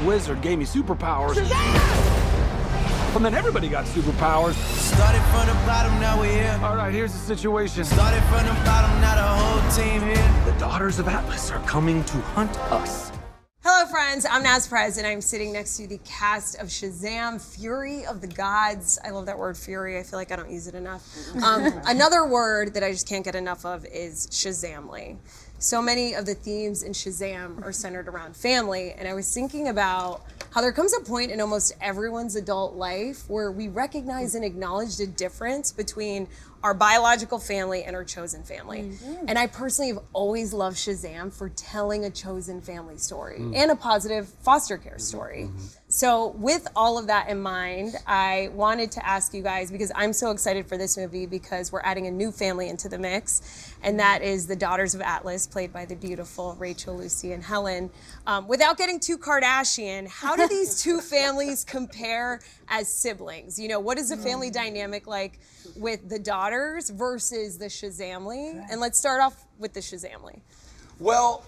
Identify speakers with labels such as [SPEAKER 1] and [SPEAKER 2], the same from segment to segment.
[SPEAKER 1] wizard gave me superpowers. And then everybody got superpowers.
[SPEAKER 2] Started from the bottom, now we're here.
[SPEAKER 1] All right, here's the situation.
[SPEAKER 2] Started from the bottom, now the whole team here.
[SPEAKER 1] The daughters of Atlas are coming to hunt us.
[SPEAKER 3] Hello friends, I'm Naz Perez and I'm sitting next to the cast of Shazam, Fury of the Gods. I love that word, fury. I feel like I don't use it enough. Another word that I just can't get enough of is Shazamily. So many of the themes in Shazam are centered around family, and I was thinking about how there comes a point in almost everyone's adult life where we recognize and acknowledge the difference between our biological family and our chosen family. Mm-hmm. And I personally have always loved Shazam for telling a chosen family story and a positive foster care story. Mm-hmm. So with all of that in mind, I wanted to ask you guys, because I'm so excited for this movie because we're adding a new family into the mix, and that is the Daughters of Atlas, played by the beautiful Rachel, Lucy, and Helen. Without getting too Kardashian, how do these two families compare as siblings? You know, what is the family dynamic like with the daughters versus the Shazamily? And let's start off with the Shazamily.
[SPEAKER 1] Well,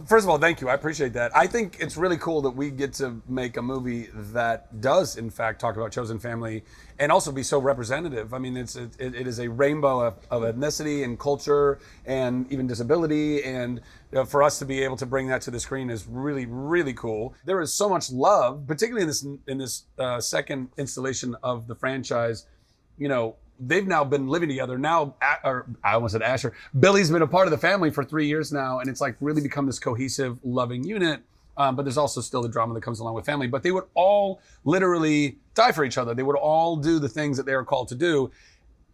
[SPEAKER 1] first of all, thank you. I appreciate that. I think it's really cool that we get to make a movie that does, in fact, talk about chosen family and also be so representative. I mean, it is a rainbow of ethnicity and culture and even disability. And for us to be able to bring that to the screen is really, really cool. There is so much love, particularly in this second installation of the franchise. You know, they've now been living together. Now, or I almost said Asher. Billy's been a part of the family for 3 years now, and it's like really become this cohesive, loving unit. But there's also still the drama that comes along with family. But they would all literally die for each other. They would all do the things that they are called to do.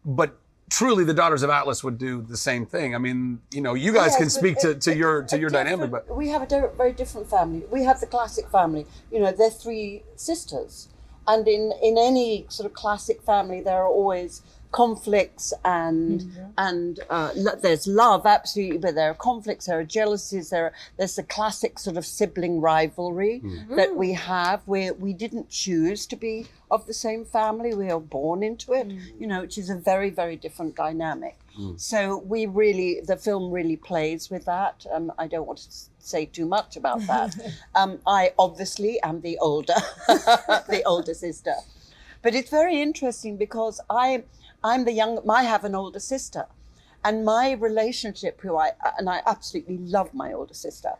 [SPEAKER 1] But truly, the Daughters of Atlas would do the same thing. I mean, you know, you guys can speak to your dynamic, but
[SPEAKER 4] we have a very different family. We have the classic family. You know, they're three sisters. And in any sort of classic family, there are always conflicts and there's love, absolutely, but there are conflicts, there are jealousies, there's the classic sort of sibling rivalry that we have, where we didn't choose to be of the same family, we are born into it, you know, which is a very, very different dynamic. So the film really plays with that. I don't want to say too much about that. I obviously am the older sister. But it's very interesting because I have an older sister, and my relationship, I absolutely love my older sister,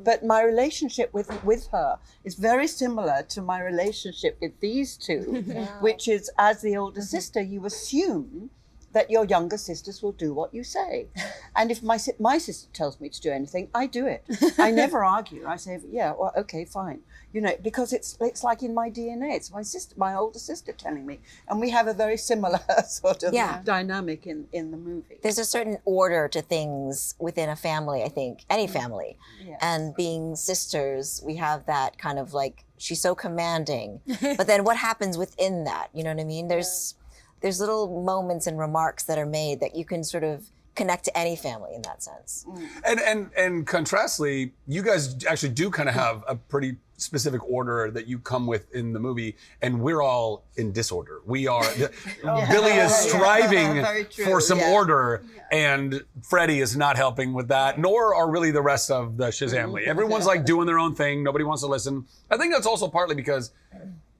[SPEAKER 4] but my relationship with her is very similar to my relationship with these two, which is, as the older sister, you assume that your younger sisters will do what you say. And if my sister tells me to do anything, I do it. I never argue. I say, yeah, well, okay, fine. You know, because it's like in my DNA. It's my older sister telling me. And we have a very similar sort of dynamic in the movie.
[SPEAKER 5] There's a certain order to things within a family, I think, any family. Yeah. And being sisters, we have that kind of like, she's so commanding. But then what happens within that? You know what I mean? There's little moments and remarks that are made that you can sort of connect to any family in that sense.
[SPEAKER 1] And contrastly, you guys actually do kind of have a pretty specific order that you come with in the movie, and we're all in disorder. We are, Billy is striving for some order, and Freddie is not helping with that, nor are really the rest of the Shazamily. Everyone's like doing their own thing. Nobody wants to listen. I think that's also partly because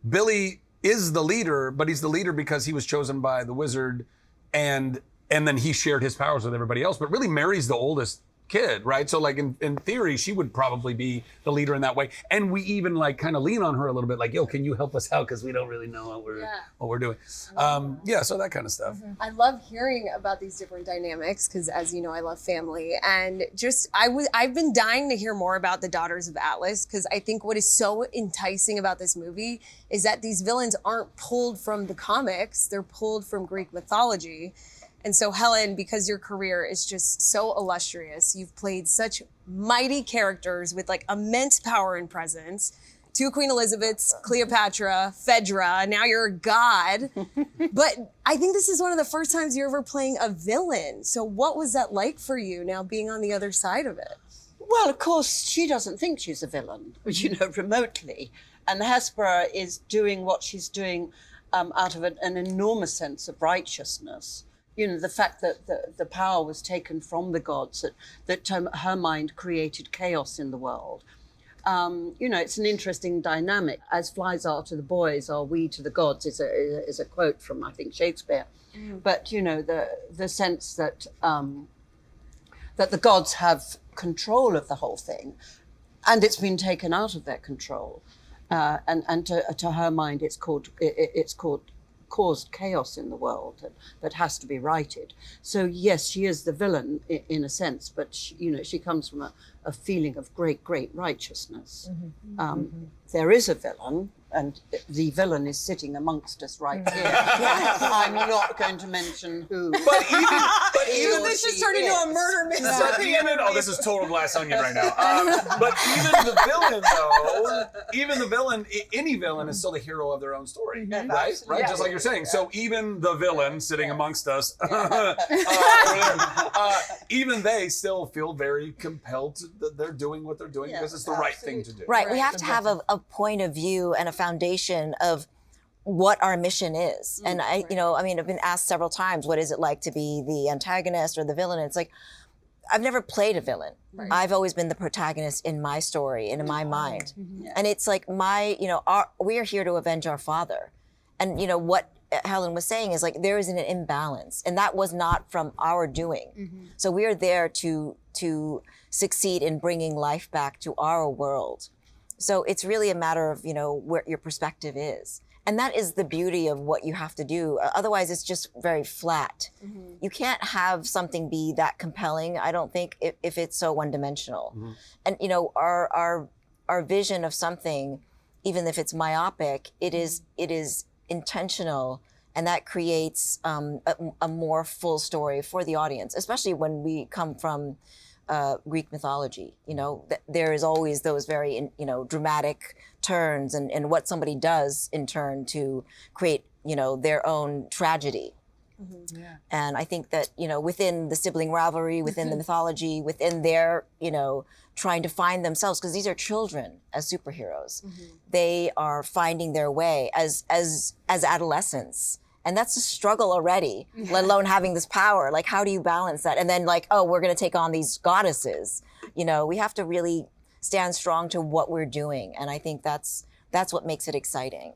[SPEAKER 1] Billy is the leader, but he's the leader because he was chosen by the wizard, and then he shared his powers with everybody else. But really, Mary's the oldest kid, right? So like in theory, she would probably be the leader in that way. And we even like kind of lean on her a little bit, like, yo, can you help us out? Because we don't really know what we're doing. So that kind of stuff.
[SPEAKER 3] I love hearing about these different dynamics because, as you know, I love family. And just, I've been dying to hear more about the Daughters of Atlas, because I think what is so enticing about this movie is that these villains aren't pulled from the comics, they're pulled from Greek mythology. And so Helen, because your career is just so illustrious, you've played such mighty characters with like immense power and presence. Two Queen Elizabeths, Cleopatra, Phaedra, now you're a god. But I think this is one of the first times you're ever playing a villain. So what was that like for you now being on the other side of it?
[SPEAKER 4] Well, of course, she doesn't think she's a villain, you know, remotely. And Hespera is doing what she's doing out of an enormous sense of righteousness. You know, the fact that the power was taken from the gods, that her mind created chaos in the world. It's an interesting dynamic. As flies are to the boys, are we to the gods is a quote from, I think, Shakespeare. But the sense that that the gods have control of the whole thing, and it's been taken out of their control, and to her mind, it's caused chaos in the world that has to be righted. So yes, she is the villain in a sense, but she comes from a feeling of great righteousness. There is a villain, and the villain is sitting amongst us right here. I'm not going to mention who.
[SPEAKER 1] But even
[SPEAKER 3] this just turned into a murder mystery.
[SPEAKER 1] This is total Glass Onion right now. But even the villain, though, any villain is still the hero of their own story, right? Right, just like you're saying. So even the villain sitting amongst us, even they still feel very compelled that they're doing what they're doing because it's the right thing to do.
[SPEAKER 5] Right. We have to have a point of view and a foundation of what our mission is. And I've been asked several times, what is it like to be the antagonist or the villain? And it's like, I've never played a villain. Right. I've always been the protagonist in my story and in my mind. And it's like we are here to avenge our father. And what Helen was saying is like, there is an imbalance, and that was not from our doing. So we are there to succeed in bringing life back to our world. So it's really a matter of, where your perspective is. And that is the beauty of what you have to do. Otherwise, it's just very flat. You can't have something be that compelling, I don't think, if it's so one-dimensional. And, our vision of something, even if it's myopic, it is intentional, and that creates a more full story for the audience, especially when we come from Greek mythology. There is always those very, dramatic turns and what somebody does in turn to create, their own tragedy. And I think that, within the sibling rivalry, within the mythology, within their, trying to find themselves, because these are children as superheroes. They are finding their way as adolescents. And that's a struggle already, let alone having this power. Like, how do you balance that? And then we're going to take on these goddesses. We have to really stand strong to what we're doing. And I think that's what makes it exciting.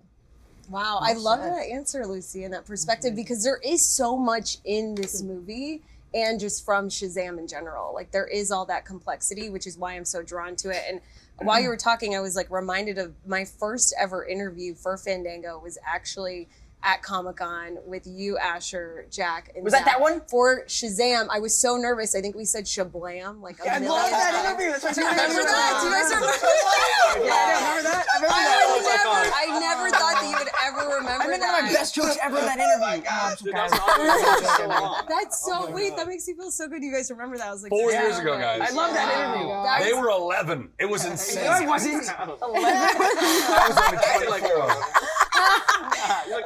[SPEAKER 3] Wow, I love that answer, Lucy, and that perspective, because there is so much in this movie and just from Shazam in general. Like, there is all that complexity, which is why I'm so drawn to it. And while you were talking, I was reminded of my first ever interview for Fandango was actually at Comic-Con with you, Asher, Jack, and
[SPEAKER 6] Was
[SPEAKER 3] Zach
[SPEAKER 6] that one?
[SPEAKER 3] for Shazam. I was so nervous. I think we said Shablam like a
[SPEAKER 6] I
[SPEAKER 3] million
[SPEAKER 6] love that
[SPEAKER 3] times.
[SPEAKER 6] interview. That's what
[SPEAKER 3] Do you remember that? Do you guys remember that?
[SPEAKER 6] I remember that.
[SPEAKER 3] I never thought that you would ever remember
[SPEAKER 6] I remember
[SPEAKER 3] that.
[SPEAKER 6] my best jokes ever in that interview.
[SPEAKER 3] That's so wait. That makes me feel so good. You guys remember that? I was like
[SPEAKER 1] 4 years ago, guys.
[SPEAKER 6] I love that interview.
[SPEAKER 1] They were 11. It was insane.
[SPEAKER 6] I wasn't.
[SPEAKER 1] I was on the 24.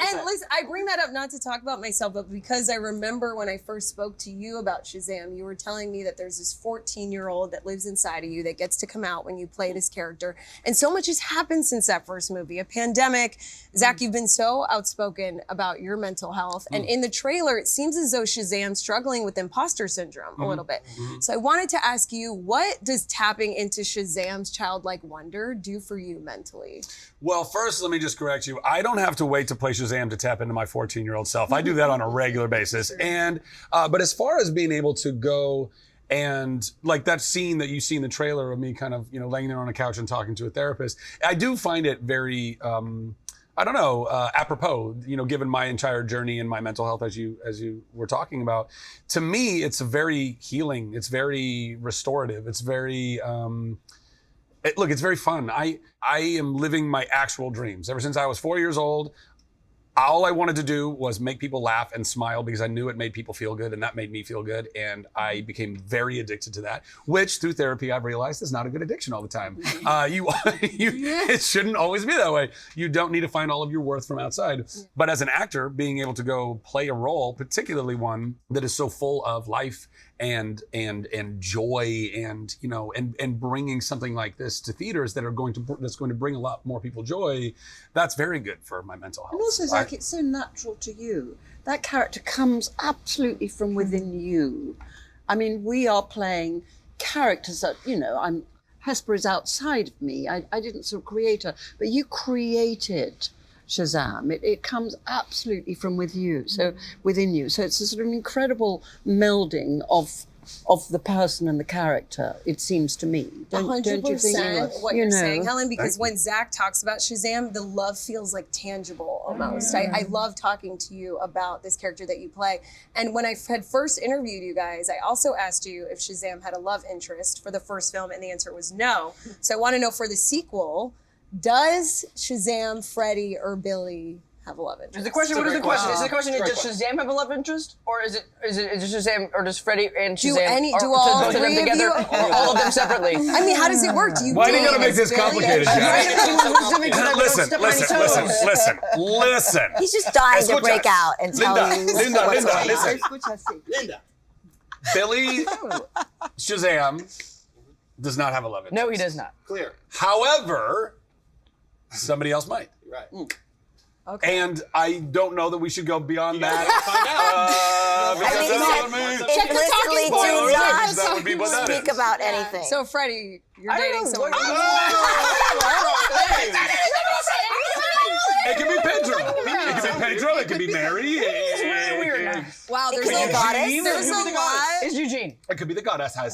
[SPEAKER 3] And listen, I bring that up not to talk about myself, but because I remember when I first spoke to you about Shazam, you were telling me that there's this 14-year-old that lives inside of you that gets to come out when you play this character. And so much has happened since that first movie. A pandemic. Zach, you've been so outspoken about your mental health. And in the trailer, it seems as though Shazam's struggling with imposter syndrome a little bit. So I wanted to ask you, what does tapping into Shazam's childlike wonder do for you mentally?
[SPEAKER 1] Well, first, let me just correct you. I don't have to wait to play Shazam to tap into my 14-year-old self. I do that on a regular basis. And but as far as being able to go and like that scene that you see in the trailer of me kind of, laying there on a couch and talking to a therapist, I do find it very, apropos, given my entire journey and my mental health as you were talking about. To me, it's very healing. It's very restorative. It's very, it's very fun. I am living my actual dreams. Ever since I was 4 years old, all I wanted to do was make people laugh and smile because I knew it made people feel good, and that made me feel good. And I became very addicted to that, which through therapy I've realized is not a good addiction all the time. It shouldn't always be that way. You don't need to find all of your worth from outside. But as an actor, being able to go play a role, particularly one that is so full of life and joy and bringing something like this to theaters that's going to bring a lot more people joy, that's very good for my mental health.
[SPEAKER 4] And also, Zach, it's so natural to you. That character comes absolutely from within you. I mean, we are playing characters that, Hesper is outside of me. I didn't sort of create her, but you created Shazam. It comes absolutely from within you. So it's a sort of incredible melding of the person and the character, it seems to me. Don't you think?
[SPEAKER 3] What you're saying, Helen, because when Zach talks about Shazam, the love feels like tangible almost. I love talking to you about this character that you play. And when I had first interviewed you guys, I also asked you if Shazam had a love interest for the first film, and the answer was no. So I want to know for the sequel, does Shazam, Freddy, or Billy have a love interest?
[SPEAKER 6] The question, what is the question? Is the question, does Shazam have a love interest? Or is it Shazam, or does Freddy and Shazam,
[SPEAKER 3] do all
[SPEAKER 6] both of them
[SPEAKER 3] three of
[SPEAKER 6] together,
[SPEAKER 3] you?
[SPEAKER 6] or all of them separately?
[SPEAKER 3] I mean, how does it work? Do you
[SPEAKER 1] Why do you
[SPEAKER 3] date
[SPEAKER 1] gotta make
[SPEAKER 3] as
[SPEAKER 1] this
[SPEAKER 3] Billy
[SPEAKER 1] complicated,
[SPEAKER 3] and
[SPEAKER 1] Jack? Listen.
[SPEAKER 5] He's just dying to break out and tell you what's going on.
[SPEAKER 1] Listen. Billy Shazam does not have a love interest.
[SPEAKER 6] No, he does not.
[SPEAKER 7] Clear.
[SPEAKER 1] However, somebody else might.
[SPEAKER 7] Right.
[SPEAKER 3] Okay.
[SPEAKER 1] And I don't know that we should go beyond that. Because
[SPEAKER 5] Implicitly do not
[SPEAKER 1] that would be what that
[SPEAKER 5] speak
[SPEAKER 1] is.
[SPEAKER 5] about anything.
[SPEAKER 3] So, Freddie, you're dating someone.
[SPEAKER 1] It can be Pedro. It can be Pedro. It can be Mary.
[SPEAKER 6] It's really weird now.
[SPEAKER 3] Wow, there's
[SPEAKER 5] could be
[SPEAKER 3] a
[SPEAKER 5] goddess.
[SPEAKER 3] There's a lot.
[SPEAKER 6] It's Eugene.
[SPEAKER 1] It could be the goddess.
[SPEAKER 3] Wow.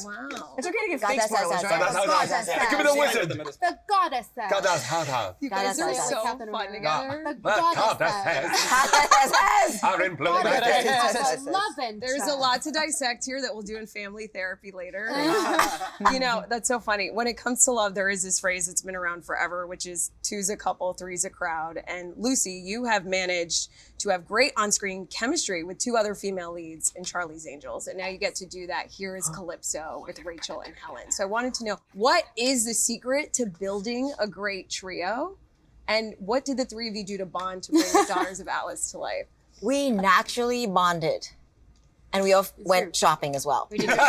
[SPEAKER 6] It's okay to give fake
[SPEAKER 5] Goddess,
[SPEAKER 6] spoilers,
[SPEAKER 5] goddess,
[SPEAKER 6] right?
[SPEAKER 1] It could be the wizard.
[SPEAKER 8] The goddess says.
[SPEAKER 1] Goddess.
[SPEAKER 3] You guys are
[SPEAKER 5] Goddess.
[SPEAKER 3] so
[SPEAKER 8] Captain
[SPEAKER 3] fun
[SPEAKER 8] America.
[SPEAKER 3] together.
[SPEAKER 8] The goddess says.
[SPEAKER 1] Are in
[SPEAKER 8] Goddess
[SPEAKER 6] Goddess.
[SPEAKER 8] has a love interest.
[SPEAKER 3] There's a lot to dissect here that we'll do in family therapy later. You know, that's so funny. When it comes to love, there is this phrase that's been around forever, which is two's a couple, three's a crowd. And Lucy, you have managed to have great on-screen chemistry with two other female leads in Charlie's Angels. And now you get to do that here as Calypso with Rachel and Helen. So I wanted to know, what is the secret to building a great trio? And what did the three of you do to bond to bring the Daughters of Atlas to life?
[SPEAKER 5] We naturally bonded. And we all went shopping as well.
[SPEAKER 8] We went.
[SPEAKER 3] Wait,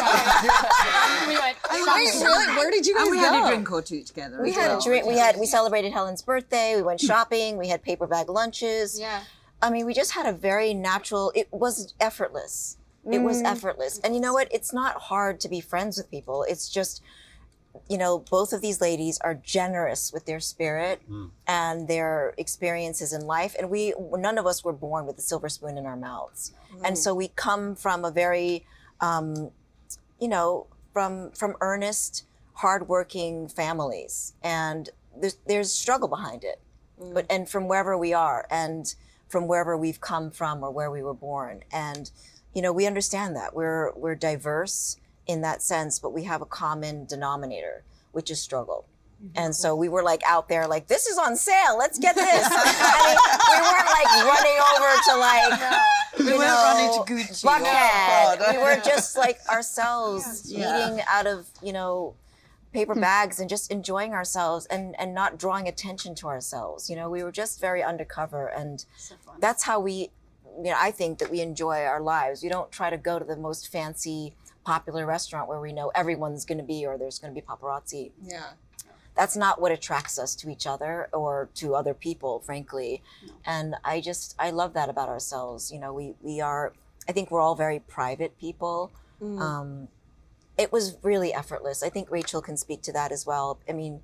[SPEAKER 3] really? Where did you guys
[SPEAKER 4] And we
[SPEAKER 3] go?
[SPEAKER 4] had a drink or two together.
[SPEAKER 5] We had a drink. We celebrated Helen's birthday. We went shopping. We had paper bag lunches.
[SPEAKER 8] Yeah.
[SPEAKER 5] I mean, we just had a very natural. It was effortless. It was effortless. And you know what? It's not hard to be friends with people. It's just, you know, both of these ladies are generous with their spirit and their experiences in life. And none of us were born with a silver spoon in our mouths. And so we come from a very, you know, from earnest, hardworking families. And there's struggle behind it. And from wherever we are and from wherever we've come from or where we were born. And, you know, we understand that. We're diverse in that sense, but we have a common denominator, which is struggle. And so we were like out there like, this is on sale, let's get this. I mean, we weren't like running over to like,
[SPEAKER 4] We weren't running to Gucci.
[SPEAKER 5] Buckhead. We were just like ourselves, eating out of, you know, paper bags and just enjoying ourselves and not drawing attention to ourselves. You know, we were just very undercover, and that's how we, you know, I think that we enjoy our lives. We don't try to go to the most fancy, popular restaurant where we know everyone's going to be or there's going to be paparazzi.
[SPEAKER 3] Yeah.
[SPEAKER 5] That's not what attracts us to each other or to other people, frankly. And I love that about ourselves. You know, we are, I think we're all very private people. It was really effortless. I think Rachel can speak to that as well. I mean,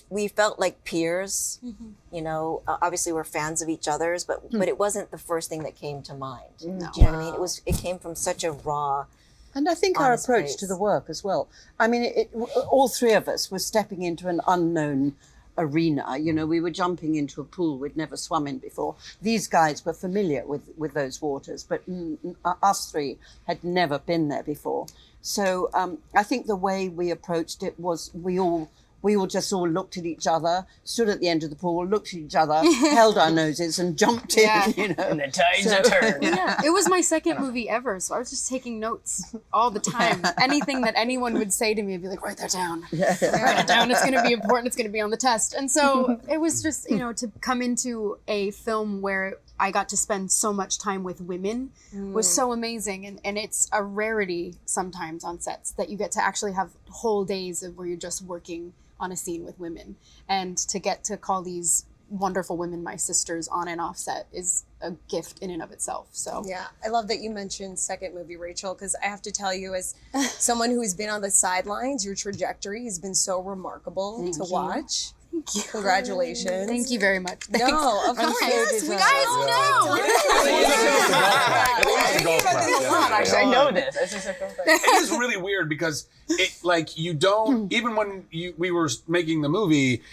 [SPEAKER 5] we felt like peers, you know, obviously we're fans of each other's, but it wasn't the first thing that came to mind. Do you know what I mean? It came from such a raw,
[SPEAKER 4] And I think our
[SPEAKER 5] honest
[SPEAKER 4] approach
[SPEAKER 5] place.
[SPEAKER 4] to the work as well. I mean, all three of us were stepping into an unknown arena. You know, we were jumping into a pool we'd never swum in before. These guys were familiar with those waters, but us three had never been there before. So I think the way we approached it was we all just all looked at each other, stood at the end of the pool, looked at each other, held our noses and jumped in, you know.
[SPEAKER 6] And the tides are turned.
[SPEAKER 8] Yeah, it was my second movie ever, so I was just taking notes all the time. Anything that anyone would say to me, I'd be like, write that down. Write it down. It's going to be important. It's going to be on the test. And so it was just, you know, to come into a film where I got to spend so much time with women was so amazing. And it's a rarity sometimes on sets that you get to actually have whole days of where you're just working on a scene with women, and to get to call these wonderful women, my sisters on and off set, is a gift in and of itself. So
[SPEAKER 3] Yeah, I love that you mentioned second movie, Rachel, because I have to tell you, as someone who has been on the sidelines, your trajectory has been so remarkable to watch. Thank you. Congratulations.
[SPEAKER 8] thank you very much.
[SPEAKER 3] No, of course.
[SPEAKER 8] You guys know.
[SPEAKER 6] Actually, I know this. It's just a cool thing.
[SPEAKER 1] It is really weird because you don't, even when we were making the movie,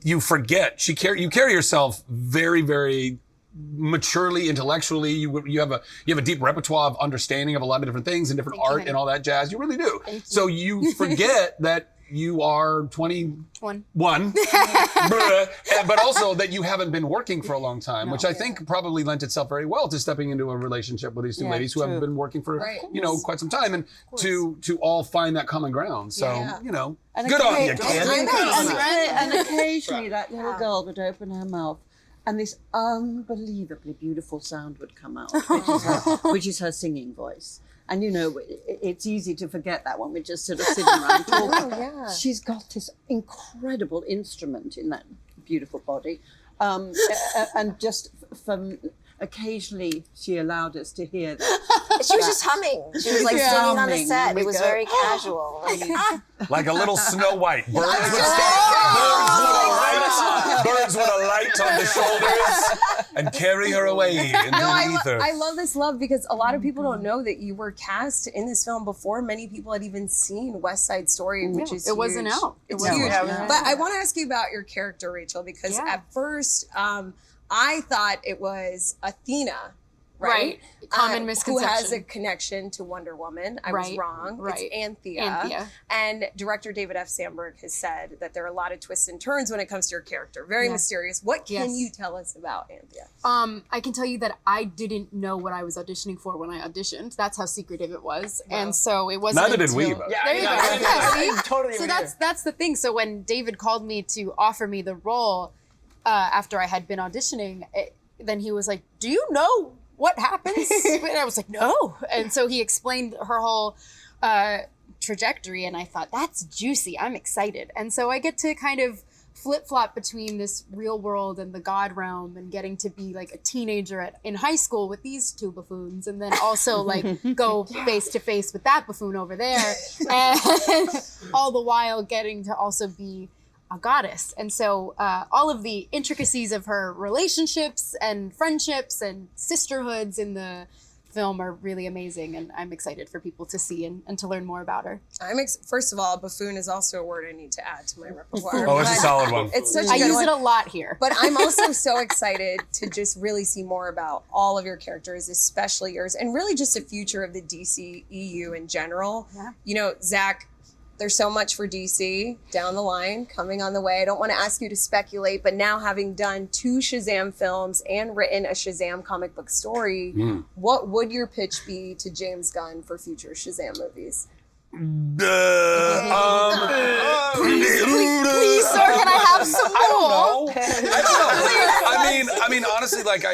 [SPEAKER 1] you forget. You carry yourself very, very maturely, intellectually. You have a deep repertoire of understanding of a lot of different things and different art and all that jazz. You really do. So you forget that you are 21, but also that you haven't been working for a long time, which I think probably lent itself very well to stepping into a relationship with these two ladies who have been working for quite some time, and to all find that common ground. So
[SPEAKER 4] And
[SPEAKER 1] good on you, kid.
[SPEAKER 4] And occasionally that little girl would open her mouth, and this unbelievably beautiful sound would come out, which is her singing voice. And it's easy to forget that when we're just sort of sitting around talking. She's got this incredible instrument in that beautiful body. And just from occasionally she allowed us to hear that.
[SPEAKER 5] She was just humming. She was like singing on the set. It was very casual.
[SPEAKER 1] Like a little Snow White. Birds with a light on the shoulders and carry her away into the ether.
[SPEAKER 3] I love this love because a lot of people don't know that you were cast in this film before many people had even seen West Side Story, which is
[SPEAKER 8] it wasn't out.
[SPEAKER 3] It's huge. But I want to ask you about your character, Rachel, because at first I thought it was Athena. Right.
[SPEAKER 8] Common misconception.
[SPEAKER 3] Who has a connection to Wonder Woman. I was wrong.
[SPEAKER 8] Right.
[SPEAKER 3] It's Anthea. And director David F. Sandberg has said that there are a lot of twists and turns when it comes to your character. Very mysterious. What can you tell us about Anthea?
[SPEAKER 8] I can tell you that I didn't know what I was auditioning for when I auditioned. That's how secretive it was. Wow. And so it wasn't
[SPEAKER 1] Neither did we, but.
[SPEAKER 8] There you go.
[SPEAKER 6] I totally
[SPEAKER 8] So that's the thing. So when David called me to offer me the role after I had been auditioning, then he was like, "Do you know what happens?" And I was like, "No." And so he explained her whole trajectory, and I thought, that's juicy. I'm excited. And so I get to kind of flip-flop between this real world and the God realm, and getting to be like a teenager in high school with these two buffoons, and then also like go face to face with that buffoon over there, and all the while getting to also be a goddess. And so all of the intricacies of her relationships and friendships and sisterhoods in the film are really amazing, and I'm excited for people to see and to learn more about her.
[SPEAKER 3] First of all, buffoon is also a word I need to add to my repertoire.
[SPEAKER 1] Oh, it's a solid one.
[SPEAKER 3] It's such a
[SPEAKER 8] I
[SPEAKER 3] good
[SPEAKER 8] use
[SPEAKER 3] one.
[SPEAKER 8] it a lot here.
[SPEAKER 3] But I'm also so excited to just really see more about all of your characters, especially yours, and really just the future of the DC EU in general.
[SPEAKER 8] Yeah.
[SPEAKER 3] Zach, there's so much for DC down the line coming on the way. I don't want to ask you to speculate, but now having done 2 Shazam films and written a Shazam comic book story, what would your pitch be to James Gunn for future Shazam movies?
[SPEAKER 8] Please, sir, can I have some more?
[SPEAKER 1] I don't know. I mean, honestly, like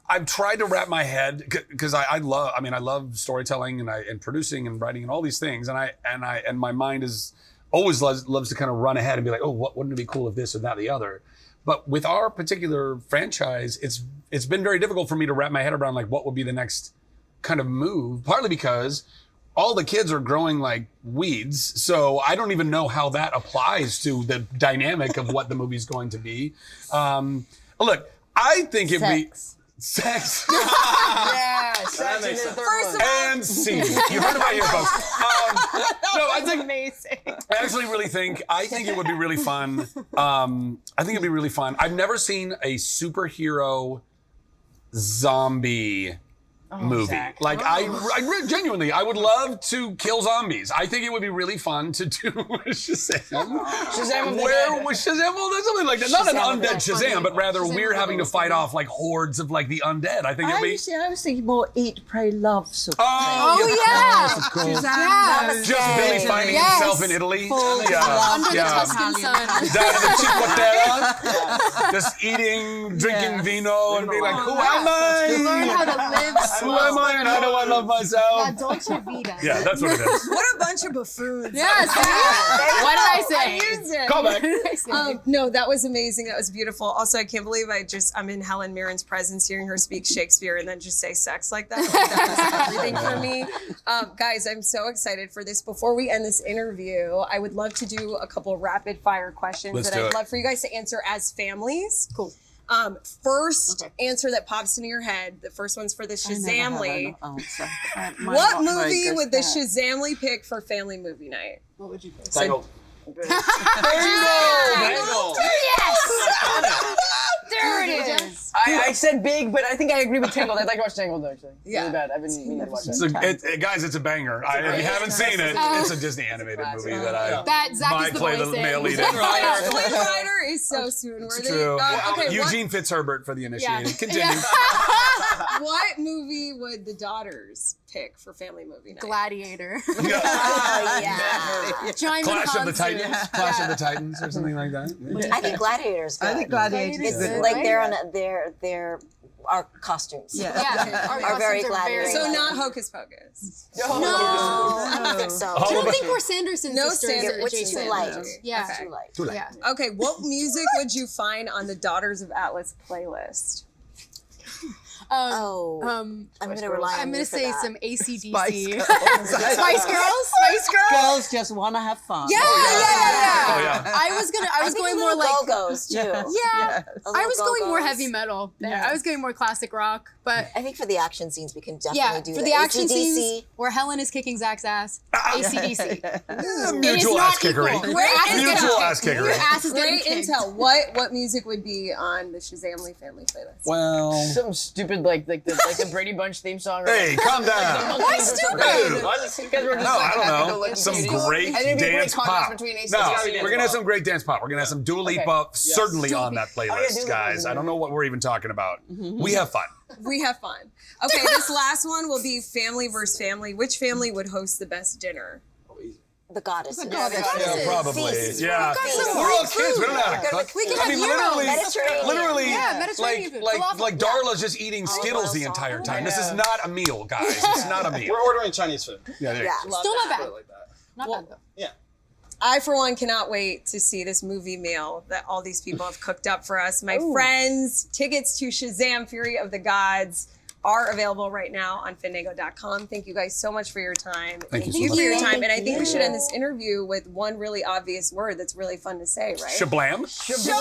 [SPEAKER 1] I've tried to wrap my head, because I love storytelling and producing and writing and all these things, and my mind is always loves to kind of run ahead and be like, oh, wouldn't it be cool if this or that or the other? But with our particular franchise, it's been very difficult for me to wrap my head around like what would be the next kind of move, partly because all the kids are growing like weeds, so I don't even know how that applies to the dynamic of what the movie's going to be. Look, I think it'd be sex.
[SPEAKER 6] Yeah, sex in the third one.
[SPEAKER 1] And scene. You heard about here, folks. No, I think
[SPEAKER 8] Amazing.
[SPEAKER 1] I actually really think it would be really fun. I think it'd be really fun. I've never seen a superhero zombie movie.
[SPEAKER 6] Zach.
[SPEAKER 1] Like I genuinely, I would love to kill zombies. I think it would be really fun to do Shazam.
[SPEAKER 6] Shazam of the
[SPEAKER 1] Where
[SPEAKER 6] Dead.
[SPEAKER 1] was Shazam? Well, there's something like that. Not an
[SPEAKER 6] Shazam of the
[SPEAKER 1] undead
[SPEAKER 6] Dead.
[SPEAKER 1] Shazam, but rather we're having to fight off like hordes of like the undead. I think it'd be.
[SPEAKER 4] I was thinking more Eat, Pray, Love sort of
[SPEAKER 1] Oh,
[SPEAKER 8] yeah.
[SPEAKER 1] of course.
[SPEAKER 8] Yes.
[SPEAKER 1] Just Billy finding
[SPEAKER 8] Yes.
[SPEAKER 1] himself in Italy.
[SPEAKER 8] Under the Tuscan sun.
[SPEAKER 1] Down in the Cinquantella. just eating, drinking vino, and being like, who am
[SPEAKER 8] You learn
[SPEAKER 1] I?
[SPEAKER 8] how to live
[SPEAKER 1] Who am I and how do I love
[SPEAKER 8] La
[SPEAKER 1] myself?
[SPEAKER 8] Dolce Vita.
[SPEAKER 1] Yeah, that's what it is.
[SPEAKER 3] What a bunch of buffoons.
[SPEAKER 8] Yeah, see? What did I say?
[SPEAKER 3] I used it.
[SPEAKER 1] Call back.
[SPEAKER 8] What did I say?
[SPEAKER 3] No, that was amazing. That was beautiful. Also, I can't believe I'm in Helen Mirren's presence, hearing her speak Shakespeare and then just say sex like that. That was everything for me. Guys, I'm so excited for this. Before we end this interview, I would love to do a couple rapid fire questions
[SPEAKER 1] Let's
[SPEAKER 3] that
[SPEAKER 1] do
[SPEAKER 3] I'd
[SPEAKER 1] it.
[SPEAKER 3] love for you guys to answer as families.
[SPEAKER 8] Cool.
[SPEAKER 3] First answer that pops into your head. The first one's for the Shazamily.
[SPEAKER 4] What
[SPEAKER 3] What movie would the Shazamily pick for family movie night?
[SPEAKER 8] What would you pick?
[SPEAKER 1] Tangled.
[SPEAKER 8] There it is.
[SPEAKER 6] I said big, but I think I agree with Tangled. I'd like to watch Tangled actually.
[SPEAKER 3] Yeah.
[SPEAKER 6] Really bad. I've been meaning to watch it.
[SPEAKER 1] Guys, it's a banger. If you haven't seen it, it's a Disney animated movie that I
[SPEAKER 8] That Zach
[SPEAKER 1] might
[SPEAKER 8] is the
[SPEAKER 1] play the
[SPEAKER 8] voice in.
[SPEAKER 1] male lead in.
[SPEAKER 3] Flynn Rider is so swoon-worthy.
[SPEAKER 1] It's true.
[SPEAKER 3] Okay,
[SPEAKER 1] Eugene Fitzherbert for the initiated.
[SPEAKER 8] Yeah.
[SPEAKER 1] Continue.
[SPEAKER 3] what movie would the daughters pick for family movie night?
[SPEAKER 8] Gladiator.
[SPEAKER 5] Oh yeah.
[SPEAKER 8] Giant
[SPEAKER 1] Clash of the
[SPEAKER 8] Hansu.
[SPEAKER 1] Titans. Clash of the Titans or something like that.
[SPEAKER 5] I think Gladiators.
[SPEAKER 4] I think Gladiators
[SPEAKER 5] It's
[SPEAKER 4] is good.
[SPEAKER 5] like they're our costumes.
[SPEAKER 8] Yeah,
[SPEAKER 5] Are very
[SPEAKER 8] costumes
[SPEAKER 5] gladiator.
[SPEAKER 3] So not Hocus Pocus.
[SPEAKER 5] No, I don't think so.
[SPEAKER 8] I don't think we're Sanderson
[SPEAKER 3] No
[SPEAKER 8] sisters.
[SPEAKER 3] Sanderson.
[SPEAKER 5] Which is too light.
[SPEAKER 8] Yeah.
[SPEAKER 5] It's too light.
[SPEAKER 1] Too late.
[SPEAKER 8] Yeah.
[SPEAKER 3] Okay, what music would you find on the Daughters of Atlas playlist?
[SPEAKER 5] Oh,
[SPEAKER 8] Um,
[SPEAKER 5] I'm going to rely on
[SPEAKER 8] I'm
[SPEAKER 5] you
[SPEAKER 8] gonna
[SPEAKER 5] for
[SPEAKER 8] say
[SPEAKER 5] that.
[SPEAKER 8] some ACDC.
[SPEAKER 4] Spice Girls.
[SPEAKER 8] Spice Girls. Spice Girls.
[SPEAKER 4] Girls just want to have fun.
[SPEAKER 8] Yeah.
[SPEAKER 1] Oh yeah.
[SPEAKER 8] I was going more like
[SPEAKER 5] Go-Go's too.
[SPEAKER 8] yeah. I was going more
[SPEAKER 5] Go-Go's.
[SPEAKER 8] heavy metal there. I was going more classic rock, but
[SPEAKER 5] I think for the action scenes, we can definitely
[SPEAKER 8] yeah,
[SPEAKER 5] do
[SPEAKER 8] for
[SPEAKER 5] that.
[SPEAKER 8] the action
[SPEAKER 5] AC/DC.
[SPEAKER 8] scenes where Helen is kicking Zach's ass, ACDC.
[SPEAKER 1] Mutual ass kickery. Mutual ass kickery.
[SPEAKER 8] Your ass is getting
[SPEAKER 3] Great
[SPEAKER 8] kicked.
[SPEAKER 3] intel. What music would be on the Shazamily family playlist?
[SPEAKER 1] Well,
[SPEAKER 6] Some stupid like the Brady Bunch theme song.
[SPEAKER 1] hey, calm down.
[SPEAKER 6] Why stupid? Because we're just
[SPEAKER 1] No,
[SPEAKER 6] like,
[SPEAKER 1] I
[SPEAKER 6] happy go
[SPEAKER 1] don't know.
[SPEAKER 6] lucky
[SPEAKER 1] Some
[SPEAKER 6] ladies.
[SPEAKER 1] great
[SPEAKER 6] And it'd be a great
[SPEAKER 1] dance
[SPEAKER 6] contrast
[SPEAKER 1] pop.
[SPEAKER 6] between AC/DC
[SPEAKER 1] No,
[SPEAKER 6] and
[SPEAKER 1] we're gonna have some great dance pop. We're gonna have some Dua Lipa certainly on that
[SPEAKER 6] Dua
[SPEAKER 1] playlist,
[SPEAKER 6] Lipa.
[SPEAKER 1] guys. I don't know what we're even talking about. We have fun.
[SPEAKER 3] We have fun. Okay, this last one will be family versus family. Which family would host the best dinner?
[SPEAKER 5] The goddesses.
[SPEAKER 1] Yeah, probably.
[SPEAKER 5] Feast.
[SPEAKER 1] Yeah.
[SPEAKER 5] Feast.
[SPEAKER 1] We're all kids. We don't know how to cook.
[SPEAKER 8] We can
[SPEAKER 1] I
[SPEAKER 8] have
[SPEAKER 1] mean,
[SPEAKER 8] gyros.
[SPEAKER 5] Mediterranean.
[SPEAKER 1] literally,
[SPEAKER 8] Yeah, Mediterranean food.
[SPEAKER 1] like Darla's just eating Skittles the entire time. This is not a meal, guys. It's not a meal.
[SPEAKER 7] We're ordering Chinese food.
[SPEAKER 1] Yeah, there you
[SPEAKER 5] Yeah.
[SPEAKER 1] go.
[SPEAKER 8] Still not bad.
[SPEAKER 7] Like that.
[SPEAKER 8] Not bad though.
[SPEAKER 7] Yeah.
[SPEAKER 3] I, for one, cannot wait to see this movie meal that all these people have cooked up for us. My friends, tickets to Shazam! Fury of the Gods are available right now on Fandango.com. Thank you guys so much for your time.
[SPEAKER 1] Thank you so much.
[SPEAKER 3] for your time. And I think we should end this interview with one really obvious word that's really fun to say, right?
[SPEAKER 1] Shablam.
[SPEAKER 3] Shablam!